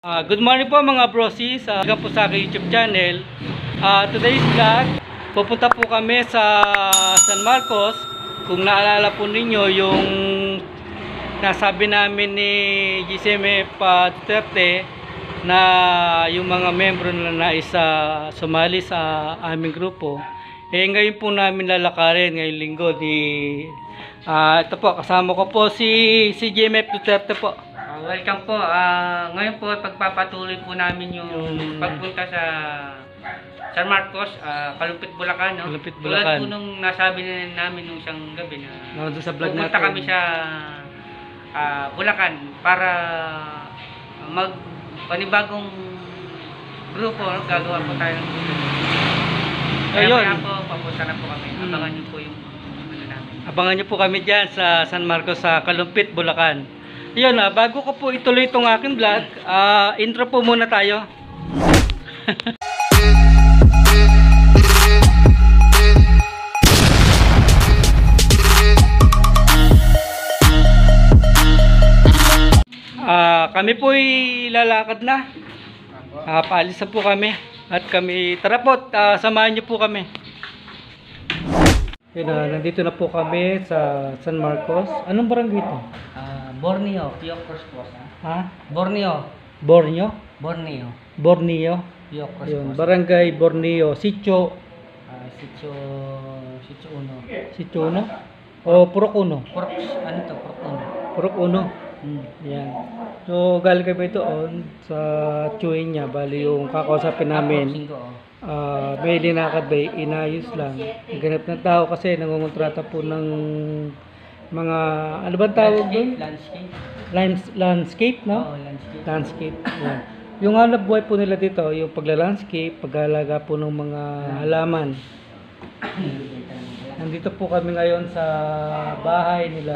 Good morning po mga brosis, welcome po sa aking YouTube channel. Today's vlog, pupunta po kami sa San Marcos. Kung naalala po ninyo yung nasabi namin ni GCMF Duterte na yung mga membro na nais sumali sa aming grupo, ngayon po namin lalakarin ngayong linggo. Ito po, kasama ko po si GCMF Duterte po. Welcome po. Ngayon po pagpapatuloy po namin yung pagpunta sa San Marcos, Kalumpit, Bulacan. No? Kalumpit, Bulacan. Tulad po nung nasabi na namin nung isang gabi na sa vlog pupunta natin. kami sa Bulacan para panibagong grupo. No? Gagawa po tayo ng grupo. Kaya po, papunta na po kami. Abangan nyo po yung namin. Abangan nyo po kami dyan sa San Marcos sa Kalumpit, Bulacan. Yun, bago ko po ituloy itong aking vlog, intro po muna tayo. Kami po ay lalakad na. Paalis na po kami. At kami, tara po, samahan nyo po kami. Yun, nandito na po kami sa San Marcos. Anong barangay ito? Borneo, Piyokos po. Ha? Borneo. Borneo? Borneo. Borneo? Piyokos Yun, po. barangay Borneo, Sitio. Sitio Uno. Sitio Uno? O Purok Uno? Ano to? Purok Uno. Purok Uno. Yan. So, galing kami doon sa chewing niya. Bali yung kakausapin namin. May linakad ba, inayos lang. Ganap ng tao kasi nangungontrata po ng mga, ano ba tawag doon? Landscape, no? Oo, landscape. Landscape. Yan. Yung hanap buhay po nila dito, yung pagla-landscape, paghalaga po ng mga halaman. Nandito po kami ngayon sa bahay nila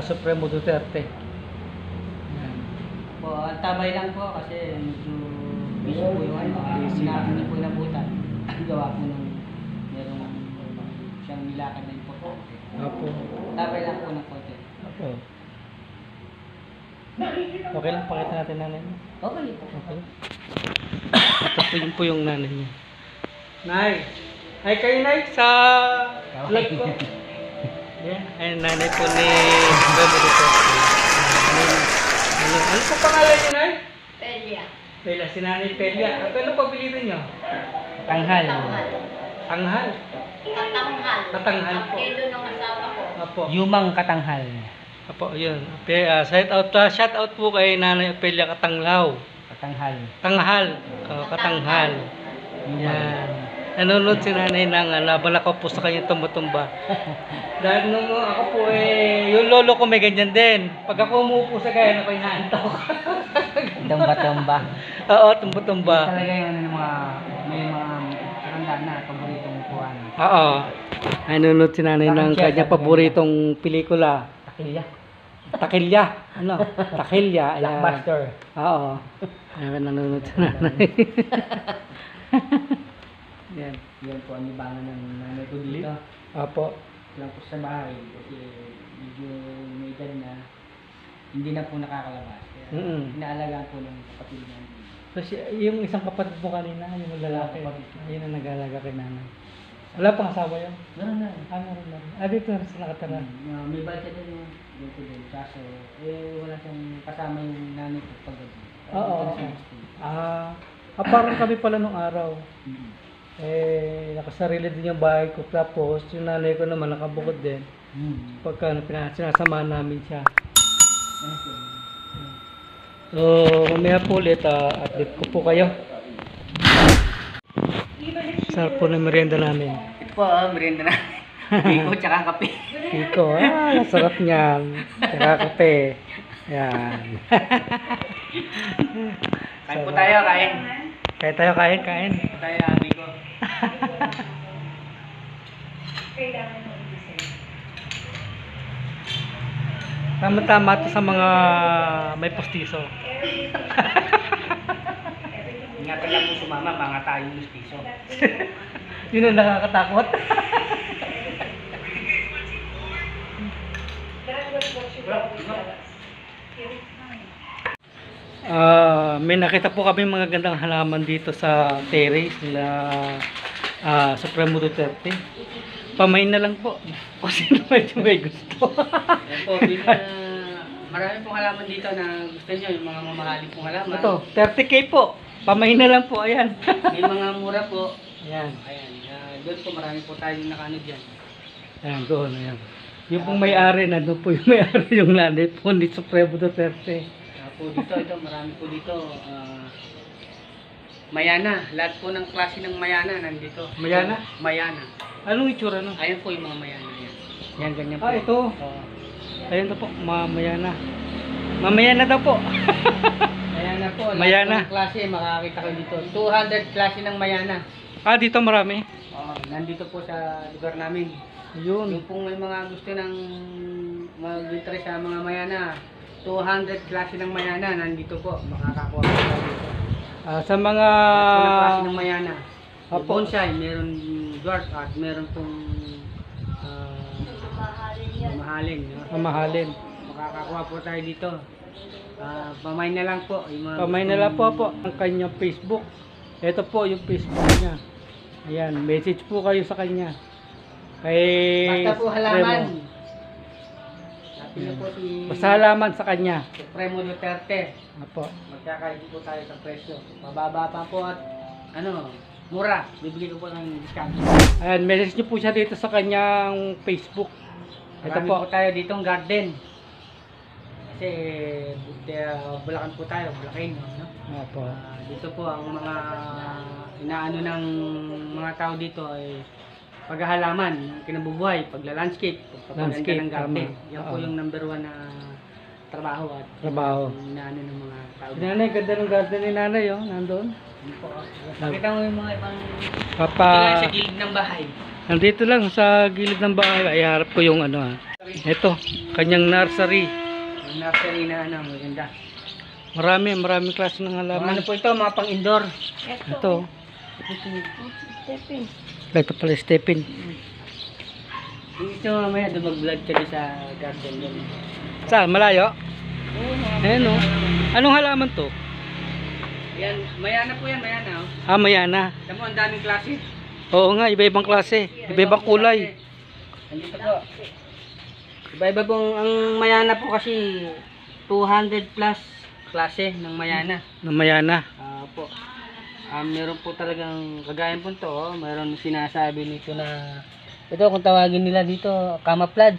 Supremo Duterte. Yan. Po, tabay lang po kasi medyo busy po yung Busy. hindi po nabutan. Gawa po nung merong siyang nilakad na po. Opo. Tabay lang po ng konti. Opo. Okay lang, pakita natin nanay mo. Okay. Okay. Ito po yung nanay niya. Nay! Hi kayo, Nay, sa vlog ko. Yan, ayun, nanay po ni Supremo Duterte. Ano po pangalan niyo, Nay? Pelia. Pelia, si Nanay Pelia. Ano pabilitan niyo? Tanghal. Tanghal. Katanghal. Katanghal po. Apelyido ng asawa ko. Apo. Yumang Katanghal. Apo, yun. Shout out po kay Nanay Pelia Katanglaw. Katanghal. Tanghal. Katanghal. Yan. Nanonood si nanay ng laban ako po sa kanyang tumba-tumba. Dahil nung ako po yung lolo ko may ganyan din. Pag ako umuupo sa gaya, ako'y naantok. Tumba-tumba. Oo, tumba-tumba. Talaga yung may mga matanda na paboritong upuan. Oo. Nanonood si nanay ng kanyang paboritong pelikula. Takilya. Takilya. Ano? Takilya. Ayan. Blockbuster. Oo. Ayan, nanonood si nanay. Yan. Yan po ang libangan ng nanay ko dito. Apo. Lang po sa bahay kasi medyo may edad na hindi na po nakakalabas. Kaya inaalagaan po ng kapatid namin. Kasi yung isang kapatid mo kanina, yung lalaki, yun ang nag-aalaga kay nanay. Wala pang asawa yun? Meron na. Meron. Dito na sila nakatara. May bata din yung dito din. Kaso, wala siyang kasama yung nanay ko pag gabi. Oo. Parang kami pala nung araw. Nakasarili din yung bahay ko. Tapos, yung nanay ko naman nakabukod din. Pagka sinasamahan namin siya. So, mamaya po ulit, update ko po kayo. Sarap po na merienda namin. Ito po, merienda na. Biko tsaka kape. Biko, sarap niyan. Tsaka kape. Yan. Kain po tayo, kain. Kain tayo, kain. Tayo, Biko. Tama-tama ito sa mga may postiso. Ingatan lang po sumama, mga tayo yung piso. Yun ang nakakatakot. May nakita po kami mga gandang halaman dito sa terrace nila Supremo Duterte. Pamain na lang po. Kasi medyo may gusto. Yan po, marami pong halaman dito na gusto nyo, yung mga mamahaling pong halaman. Ito, 30k po. Pamain na lang po, ayan. May mga mura po. Ayan. Ayan, doon po marami po tayong nakano dyan. Ayan, doon, ayan. Yung pong may-ari, nandun po yung may-ari yung nanay po ni Supremo Duterte. Po dito, marami po dito. Mayana, lahat po ng klase ng mayana nandito. Mayana? Mayana. Anong itsura no? Ayan po yung mga mayana yan. Yan, ganyan po. Ito. Oo. Ayan to po, Mayana. Mamayana daw po. Mayana po, lahat Mayana. po ng klase, makakita kayo dito. 200 klase ng mayana. Dito marami. Nandito po sa lugar namin. Yun. Yung pong may mga gusto ng mag-interest sa mga mayana, 200 klase ng mayana, nandito po, makakakuha po tayo dito. Sa mga... Mga klase ng mayana. May Opo. bonsai, meron dwarf at meron pong Mahalin yan. mamahalin. No? Mamahalin. Makakakuha po tayo dito. Pamay na lang po. Yung mga Pamay na lang po ang kanyang Facebook. Ito po yung Facebook niya. Ayan, message po kayo sa kanya. Kay Basta po Supremo. halaman. Sabi niyo po si Basta halaman sa kanya. Supremo Duterte. Apo. Magkakalit po tayo sa presyo. Mababa pa po at mura. Bibigay ko po ng discount. Ayan, message niyo po siya dito sa kanyang Facebook. Ito Marami po. po tayo ditong garden. Kasi Bulacan po tayo, Bulacan, no? Apo. Dito po ang mga inaano ng mga tao dito ay paghahalaman, kinabubuhay, pagla-landscape, pagpapaganda Landscape, ng garden. tama. Yan po Oo. yung number 1 na trabaho at Trabaho. inaano ng mga tao. Si nanay, ganda ng garden ni nanay, oh, nandun. Yan po. Pakita mo yung mga ibang Papa, sa gilid ng bahay. nandito lang sa gilid ng bahay. Ay, harap ko yung Ito, kanyang nursery. Yung nursery na maganda. Maraming klase ng halaman. Ano po ito, mga pang-indoor. Ito. Stephen. Ito pala Stephen. Ito mamaya dumag-vlog ka din sa garden yun. Saan? Malayo? Ayan, oh. Anong halaman to? Yan, mayana po yan, mayana. Mayana. Alam mo, ang daming klase. Oo nga, iba-ibang klase. Iba-ibang kulay. Andito po. Iba-iba pong, ang mayana po kasi 200 plus klase ng mayana. Ng Mayana. Po. Meron po talagang kagaya po ito, meron sinasabi nito na ito kung tawagin nila dito, camouflage.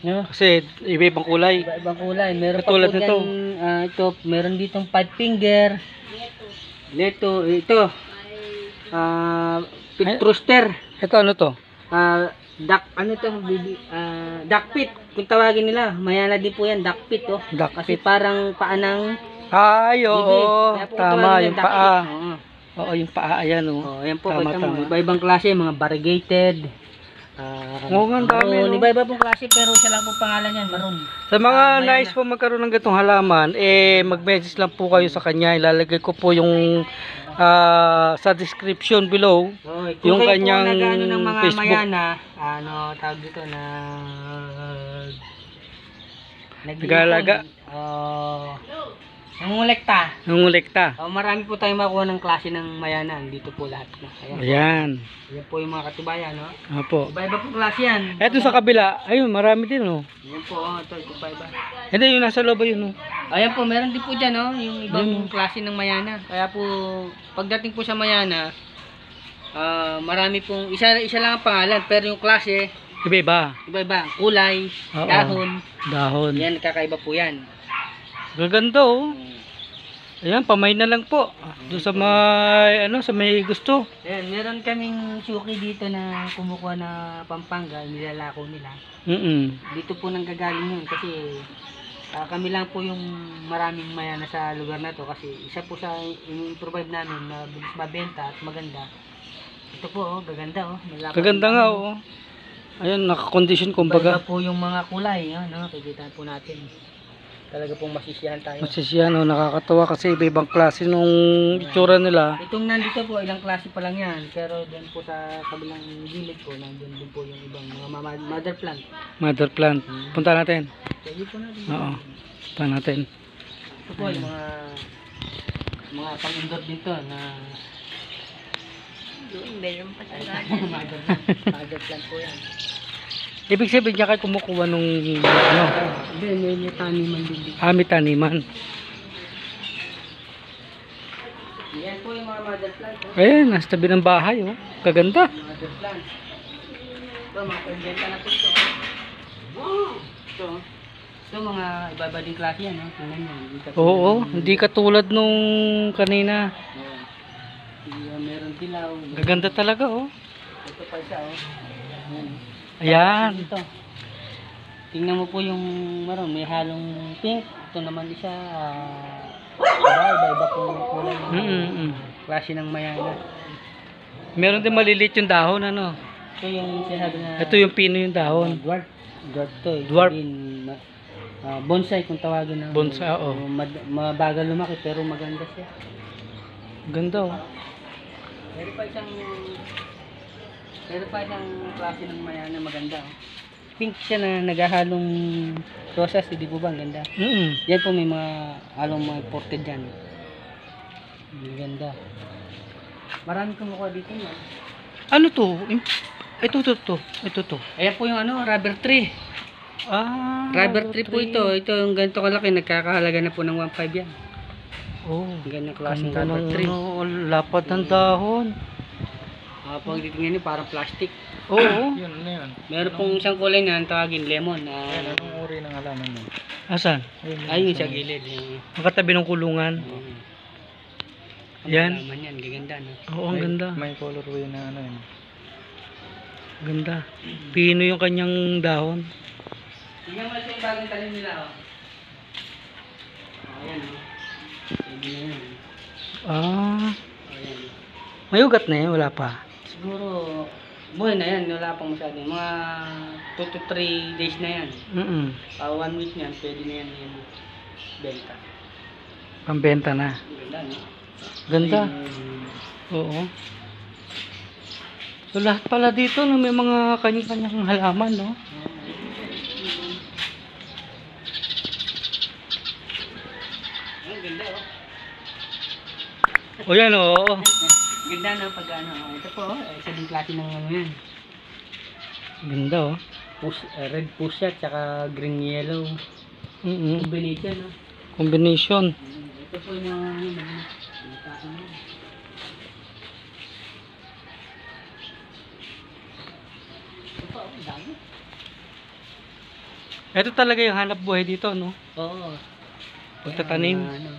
No? Kasi iba-ibang kulay. Iba-ibang kulay. Meron Katulad pa po nito. dyan, ito, meron ditong 5 finger. Ito. Pit rooster. Ito ano to? Duck, duck pit. Kung tawagin nila, mayana din po yan, duck pit. Oh. Duck Kasi pit. parang paanang Ay, oo. bibig. Kaya po Tama, tawagin yung yan, duck paa. pit. Oo. Oo, yung paa. Ayan, oh. Ayan po, Tama, kita mo. tama. Iba-ibang klase, mga variegated. Oo nga, ang dami, maroon. no? Iba-iba pong klase, pero siya lang po pangalan yan, maroon. Sa mga Mayana. nais po magkaroon ng gatong halaman, mag-message lang po kayo sa kanya. Ilalagay ko po yung sa description below. Kung Yung kayo kanyang po nag-ano ng mga Facebook. mayana, tawag dito na Nag-aalaga. Nangungulekta. Nangungulekta. Marami po tayong makuha ng klase ng mayana. Dito po lahat. Ayan. Ayan. Yan po yung mga katibayan, no? Opo. Iba-iba po klase yan. Eto sa kabila, ayun, marami din, oh. Yan po, ito iba-iba. Hindi, yung nasa loob yun, oh. Ayan po, meron din po dyan, no? Yung ibang klase ng mayana. Kaya po, pagdating po sa mayana, marami pong, isa lang ang pangalan, pero yung klase, Iba-iba. iba-iba. Kulay, Oo. dahon. Dahon. Yan, kakaiba po yan. Gaganda, oh. Ayan, pamay na lang po. Doon sa may, sa may gusto. Ayan, meron kaming suki dito na kumukuha na Pampanga, nilalako nila. Dito po nang gagaling yun kasi kami lang po yung maraming mayana sa lugar na to kasi isa po sa i-provide namin na bilis mabenta at maganda. Ito po, gaganda, Malaki. Gaganda nga, oh. Ayan, naka-condition Iba kumbaga. po yung mga kulay, kikita po natin. Talaga pong masisiyahan tayo. Masisiyan, oh, nakakatawa kasi iba-ibang klase nung itsura nila. Itong nandito po, ilang klase pa lang yan. Pero doon po sa kabilang gilid po, nandun din po yung ibang mga mother plant. Mother plant. Punta natin. Pwede po natin. Oo. Punta natin. Ito po yung mga pang-indoor dito na Doon, meron pa sa mother plant po yan. Ibig sabihin niya kayo kumukuha nung ano, Hindi, may taniman din dito. may taniman. Yan po yung mga mother plant. Ayan, nasa tabi ng bahay, oh. Kaganda. Mother plant. Ito, mga pambenta na po ito. Ito, mga iba-iba din klase yan. Tingnan nyo. Oo, hindi katulad nung kanina. Meron dilaw. Gaganda talaga, oh. Ito pa isa, oh. Ayan. Ito. Tingnan mo po yung may halong pink. Ito naman isa, iba-iba po kulay. Klase ng mayana. Meron din maliliit yung dahon, ano. Ito yung sinabi na Ito yung pino yung dahon. dwarf. Dwarf to. Dwarf. Bonsai kung tawagin na. Bonsai, oo. Mabagal lumaki pero maganda siya. Ganda, oh. Meron pa isang klase ng mayana maganda. Oh. Pink siya na naghahalong rosas, hindi po ba? Ang ganda. Yan po may mga halong mga imported dyan. Ang ganda. Marami kumukuha dito yan. Ano to? Ito to. Ayan po yung rubber tree. Rubber tree po ito. Ito yung ganito kalaki. Nagkakahalaga na po ng 1.5 yan. Oh, Ganyan klaseng ganda rubber ng tree. lapad ng dahon. Pag titingnan nyo parang plastic. Oo. Yun, ano yun? Meron pong isang kulay na tawagin lemon. Ayan, anong uri ng halaman mo? Asan? Ayun sa gilid. Yung, Nakatabi ng kulungan. Yan. Halaman yan. Gaganda, no? Oo, ang ganda. May colorway na ano yun. Ganda. Pino yung kanyang dahon. Tingnan mo sa yung bagong talim nila, oh. Ayan, oh. Pwede na yan. Ayan. May ugat na yan, wala pa. Siguro, buhay na yan. Wala pang masyado. Mga 2 to 3 days na yan. 1 week na yan. Pwede na yan yung benta. Pambenta na. Ganda, no? Ganda. Oo. So lahat pala dito no, may mga kanya-kanyang halaman, no? Ganda, oh. O yan, oo. Ganda na pag ano. Ito po, isa din klase ng ano yan. Ganda, oh. Red fuchsia tsaka green yellow. Combination, no? Combination. Ito po yung mga Ito talaga yung hanap buhay dito, no? Oo. Pagtatanim. Ano.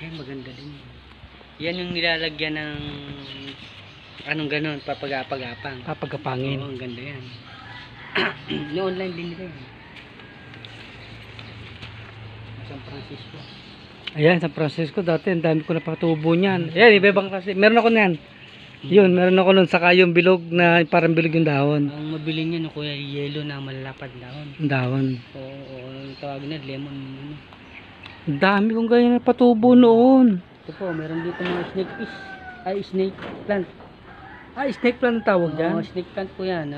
Yan, maganda din. Yan yung nilalagyan ng anong ganon, papag-apang. Papagapangin. Oo, ang ganda yan. Yung online din nila yan. San Francisco. Ayan, San Francisco dati, ang dami ko napatubo niyan. Ayan, iba-ibang klase. Meron ako niyan. Yun, meron ako nun. Saka yung bilog na parang bilog yung dahon. Ang mabili niya, no, kuya, yellow na malalapad dahon. Yung dahon. Oo, ang tawag na lemon. Ano. Ang dami kong ganyan napatubo noon. Ito po, meron dito mga snake fish. Ay, snake plant. Ay, snake plant ang tawag dyan. Oo, snake plant po yan.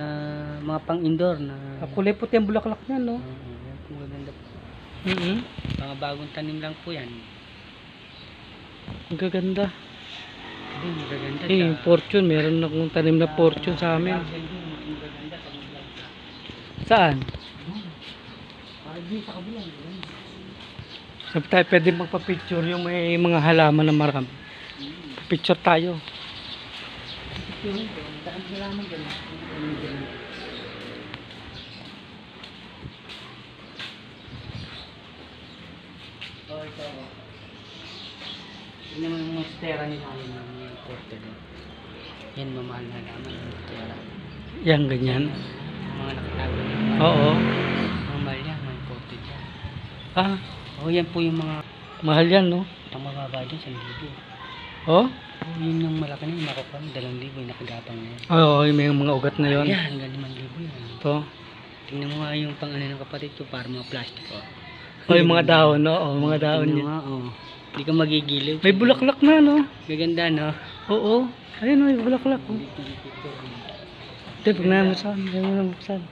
Mga pang-indoor na... Kulay puti ang bulaklak niyan, no? yan po, maganda po. Mm-hmm. Mga bagong tanim lang po yan. Ang gaganda. Magaganda. Eh, fortune. Meron akong tanim na fortune sa amin. Magaganda. Saan? Parang din sa kabilang. Sabi tayo pwede magpa-picture yung may mga halaman na marami. Picture tayo. Daan halaman dyan. Oh, ito. Tignan mo yung monstera nila. Yung porte doon. Yan, mamahal na halaman. Monstera. Yan, ganyan. Mga nakatago na. Oo. Ang mahal yan, mga porte dyan. Ah, Oh, yan po yung mga mahal yan, no? ang mababa dyan, 1,000. Oh? Oh, yun yung malaki na yung makukuha, 2,000 yung nakagapang na yan. Oo, yung may mga ugat na yon. Yan, hanggang 5,000 yan. Ito. Tingnan mo nga yung pang ano ng kapatid ko, para mga plastic. Oh. Oh, yung mga dahon, no? Oh, mga dahon Tingnan niya. mo nga, oh. Hindi ka magigiliw. May bulaklak na, no? Gaganda, no? Oo. Ayun, may bulaklak. Oh. Ito, pag naman saan. Ayaw mo naman saan.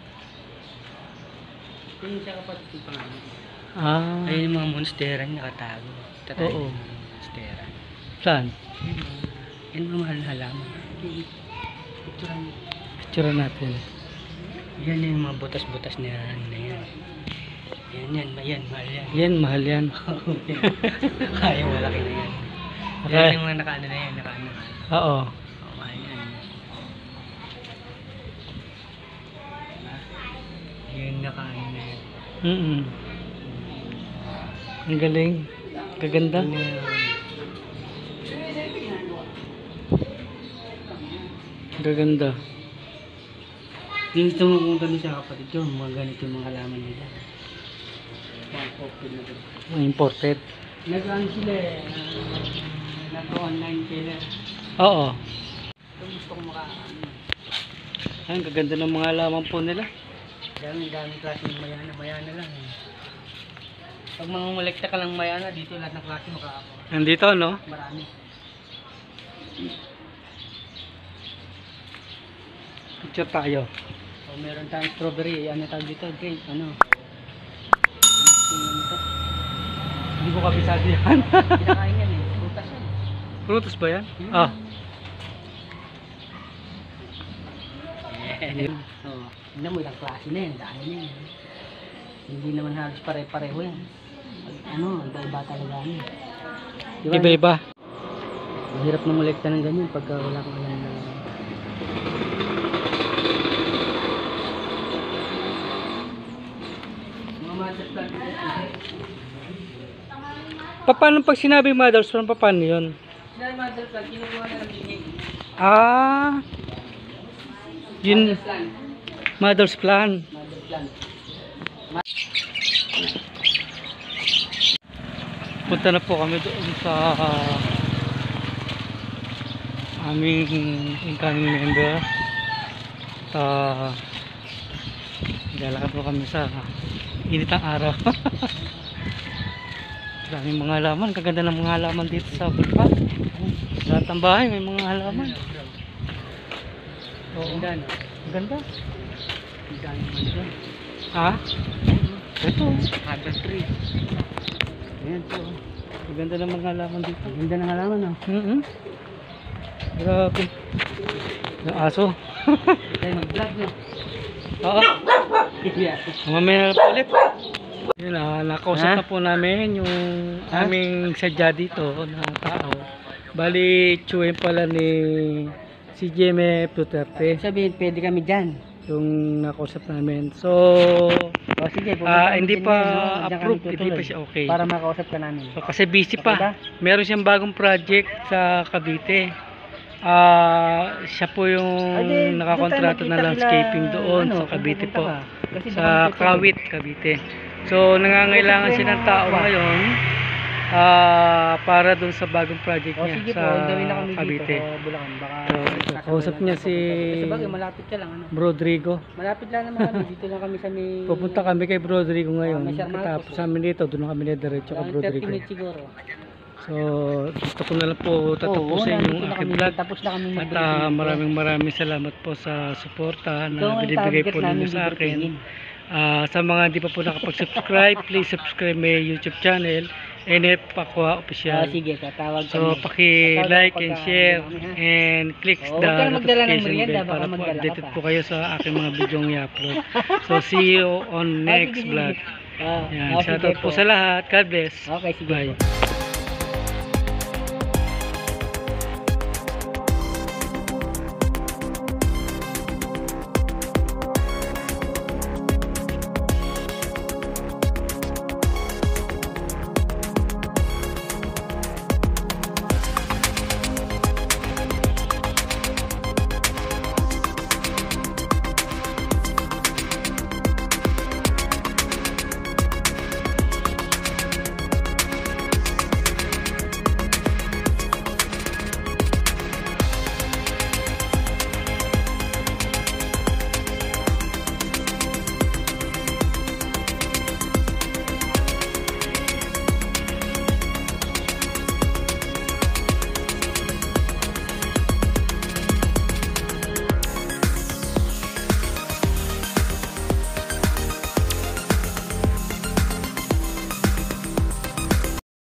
Tingnan sa kapatid ko pangalan. Ah, Ayun yung mga monstera niya nakatago. Tatay Oo. yung mga monstera. saan? Yan mga mahal na halaman. Picturean mo. Picture natin. Yan yung mga butas-butas na yan. Yan, mahal yan. Yan, mahal yan. Ay, malaki na yan. Okay. Yan yung mga nakaano na yan, nakaano. Oo. Oh, mahal yan. Yan nakaano na yan. Ang galing. Gaganda. Gaganda. Dito mo kung gano'n siya kapatid ko, mga ganito yung mga halaman nila. Mga open na doon. Ang imported. Nag-ano sila eh, nag-online sila. Oo. Ito gusto ko makaano. Ang gaganda ng mga halaman po nila. Daming klase ng mayana lang eh. Pag mangungulekta ka lang mayana, dito lahat ng klase makakakuha. Nandito, no? Marami. Picture tayo. O meron tayong strawberry, ano tawag dito, grape, ano? Ano ito? Hindi ko kabisado yan. Kinakain yan eh, prutas yan. Prutas ba yan? Ah. Oo. Tignan mo ilang klase na yan, dahil na yan. Hindi naman halos pare-pareho yan. Ano, iba-iba talaga yan. Diba? Iba-iba. Mahirap na molekta ng ganyan pagka wala kang alam na... Mga mother plant. Paano pag sinabi mother's from paano yun? Dahil mother plant, kinukuha na ng bigay. Ah. Yun, Mother plant. mother's plan. Mother plant. Punta na po kami doon sa aming incoming member. Lalakad po kami sa init ng araw. Maraming mga halaman. Kaganda ng mga halaman dito sa Bulpan. Lahat ng bahay may mga halaman. Oo. Ganda, no? Ang ganda. Ganda naman doon. Ha? Ito. Other tree. Ayan po. Ang ganda ng mga halaman dito. Ganda ng halaman, no? Grabe. Yung aso. Tayo mag-vlog, no? Oo. Yeah. Mamaya na po ulit. Yun nakausap na po namin yung aming sadya dito na tao. Bali, tsuhin pala ni si JMF Duterte. Sabihin, pwede kami dyan. Yung nakausap namin. So, O sige, pupunta kami hindi dyan pa ngayon, no? Diyan kami approved. Hindi tutuloy. pa siya okay. Para makausap ka namin. So, kasi busy Okay pa. ba? Meron siyang bagong project sa Cavite. Siya po yung nakakontrato na landscaping doon sa Cavite po. Sa Kawit, Cavite. So, nangangailangan siya ng tao ngayon para doon sa bagong project O niya sige sa po, gawin na kami Cavite. dito sa Bulacan. Baka So, kausap niya si Kasi bagay, malapit ka lang, ano? Rodrigo. Malapit lang naman kami. Dito lang kami sa may... Pupunta kami kay Rodrigo ngayon. May Sir Marcos, Katapos namin dito, doon na kami na diretso kay 30 Rodrigo. minutes siguro. So, gusto ko na lang po tatapusin yung aking vlog. Tapos na kami At maraming salamat po sa suporta na binibigay po ninyo sa akin. Sa mga hindi pa po nakapag-subscribe, please subscribe my YouTube channel, NF Pakwa Official. Sige, tatawag So, kami. paki-like and share kami, ha? and click Huwag the ka na magdala ng notification merienda, bell baka para po magdala ka updated pa. po kayo sa aking mga video i-upload. So, see you on next Sige, vlog. sige. Yan, sige shoutout po sa lahat. God bless. Okay, sige Bye. po.